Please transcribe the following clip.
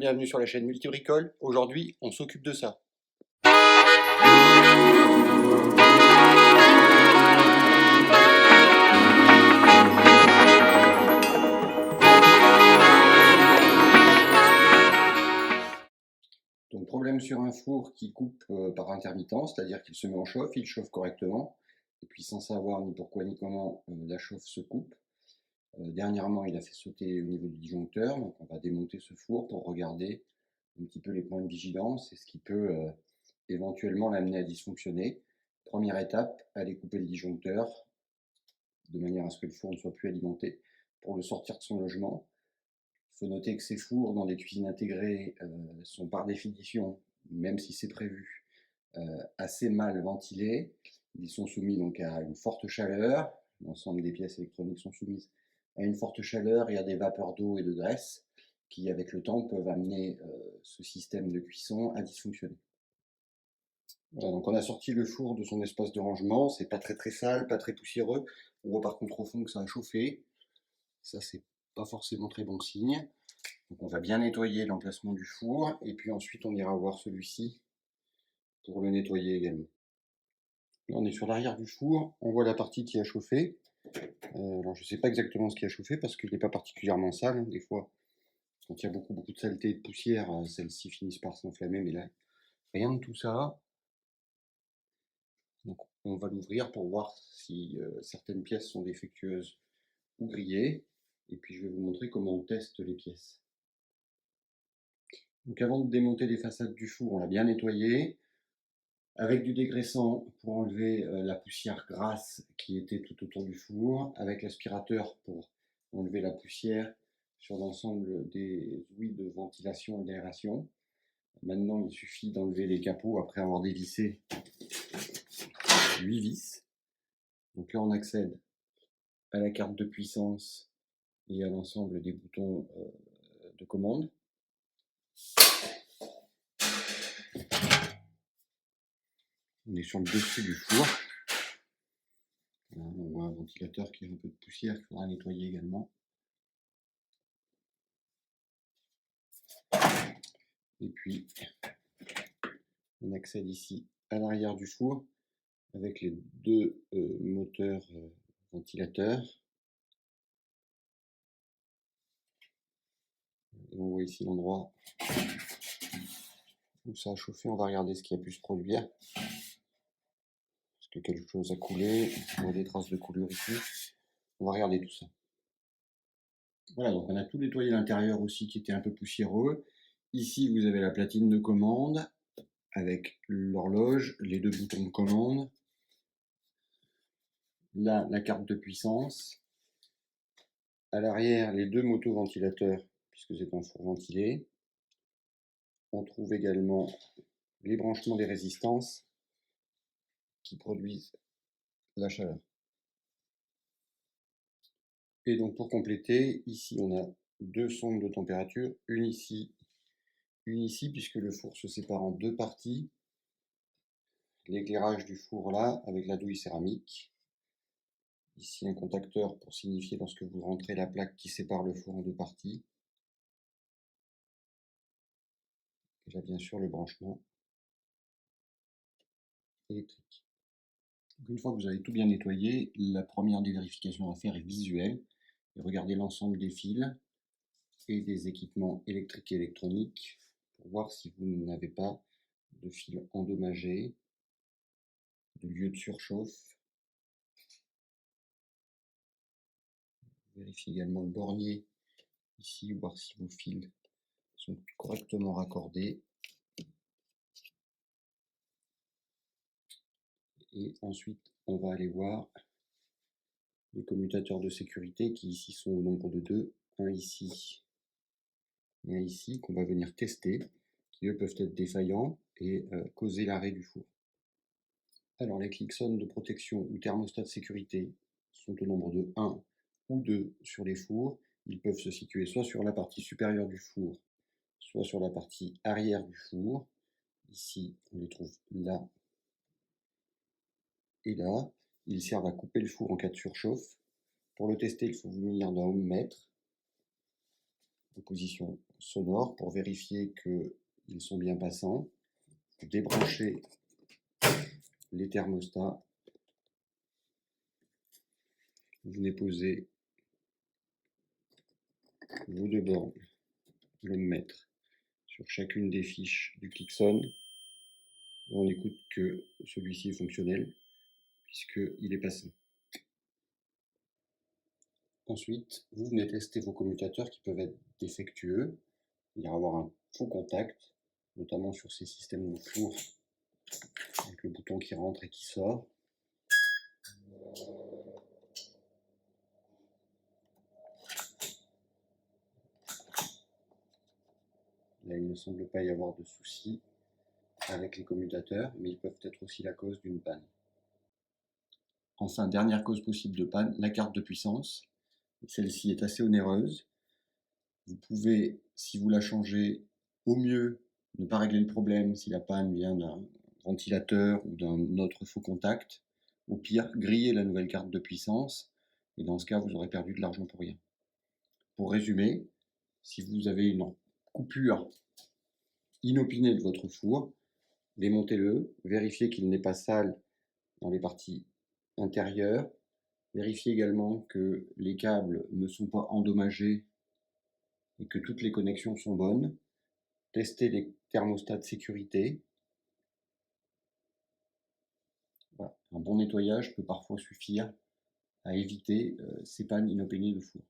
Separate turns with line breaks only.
bienvenue sur la chaîne Multibricole. Aujourd'hui, on s'occupe de ça. Donc problème sur un four qui coupe par intermittence, c'est-à-dire qu'il se met en chauffe, il chauffe correctement, et puis sans savoir ni pourquoi ni comment la chauffe se coupe. Dernièrement, il a fait sauter au niveau du disjoncteur, donc on va démonter ce four pour regarder un petit peu les points de vigilance et ce qui peut éventuellement l'amener à dysfonctionner. Première étape, aller couper le disjoncteur de manière à ce que le four ne soit plus alimenté pour le sortir de son logement. Il faut noter que ces fours dans des cuisines intégrées sont par définition, même si c'est prévu, assez mal ventilés. Ils sont soumis donc à une forte chaleur. L'ensemble des pièces électroniques sont soumises à une forte chaleur et à des vapeurs d'eau et de graisse qui, avec le temps, peuvent amener ce système de cuisson à dysfonctionner. Voilà, donc on a sorti le four de son espace de rangement. C'est pas très sale, pas très poussiéreux. On voit par contre au fond que ça a chauffé. Ça, c'est pas forcément très bon signe. Donc on va bien nettoyer l'emplacement du four et puis ensuite on ira voir celui-ci pour le nettoyer également. Là on est sur l'arrière du four, on voit la partie qui a chauffé. Alors je ne sais pas exactement ce qui a chauffé parce qu'il n'est pas particulièrement sale. Des fois, quand il y a beaucoup de saleté et de poussière, celles-ci finissent par s'enflammer, mais là, rien de tout ça. Donc on va l'ouvrir pour voir si certaines pièces sont défectueuses ou grillées. Et puis je vais vous montrer comment on teste les pièces. Donc avant de démonter les façades du four, on l'a bien nettoyé avec du dégraissant pour enlever la poussière grasse qui était tout autour du four, avec l'aspirateur pour enlever la poussière sur l'ensemble des ouïes de ventilation et d'aération. Maintenant, il suffit d'enlever les capots après avoir dévissé 8 vis. Donc là, on accède à la carte de puissance et à l'ensemble des boutons de commande. On est sur le dessus du four. Là, on voit un ventilateur qui a un peu de poussière qu'il faudra nettoyer également. Et puis, on accède ici à l'arrière du four avec les deux moteurs ventilateurs. Et on voit ici l'endroit où ça a chauffé. On va regarder ce qui a pu se produire. Est-ce que quelque chose a coulé? On voit des traces de coulure ici. On va regarder tout ça. Voilà, donc on a tout nettoyé l'intérieur aussi qui était un peu poussiéreux. Ici, vous avez la platine de commande avec l'horloge, les deux boutons de commande. Là, la carte de puissance. À l'arrière, les deux motoventilateurs, puisque c'est un four ventilé. On trouve également les branchements des résistances qui produisent la chaleur. Et donc pour compléter, ici on a deux sondes de température, une ici, puisque le four se sépare en deux parties. L'éclairage du four là, avec la douille céramique. Ici un contacteur pour signifier lorsque vous rentrez la plaque qui sépare le four en deux parties. Et là bien sûr le branchement électrique. Donc, une fois que vous avez tout bien nettoyé, la première des vérifications à faire est visuelle. Et regardez l'ensemble des fils et des équipements électriques et électroniques pour voir si vous n'avez pas de fils endommagés, de lieux de surchauffe. Vérifiez également le bornier ici, voir si vos fils sont correctement raccordés. Et ensuite, on va aller voir les commutateurs de sécurité qui ici sont au nombre de deux, un ici et un ici, qu'on va venir tester, qui eux peuvent être défaillants et causer l'arrêt du four. Alors les Clixon de protection ou thermostats de sécurité sont au nombre de 1 ou 2 sur les fours. Ils peuvent se situer soit sur la partie supérieure du four, soit sur la partie arrière du four. Ici, on les trouve là et là. Ils servent à couper le four en cas de surchauffe. Pour le tester, il faut vous munir d'un ohmmètre en position sonore pour vérifier qu'ils sont bien passants. Vous débranchez les thermostats. Vous venez poser vos deux bornes, l'ohmmètre, sur chacune des fiches du Clixon. On n'écoute que celui-ci est fonctionnel puisqu'il est passant. Ensuite, vous venez tester vos commutateurs qui peuvent être défectueux, c'est-à-dire avoir un faux contact, notamment sur ces systèmes de four avec le bouton qui rentre et qui sort. Là, il ne semble pas y avoir de soucis avec les commutateurs, mais ils peuvent être aussi la cause d'une panne. Enfin, dernière cause possible de panne, la carte de puissance. Celle-ci est assez onéreuse. Vous pouvez, si vous la changez, au mieux ne pas régler le problème si la panne vient d'un ventilateur ou d'un autre faux contact. Au pire, griller la nouvelle carte de puissance, et dans ce cas, vous aurez perdu de l'argent pour rien. Pour résumer, si vous avez une coupure inopinée de votre four, démontez-le, vérifiez qu'il n'est pas sale dans les parties intérieures, vérifiez également que les câbles ne sont pas endommagés et que toutes les connexions sont bonnes, testez les thermostats de sécurité. Voilà. Un bon nettoyage peut parfois suffire à éviter ces pannes inopinées de four.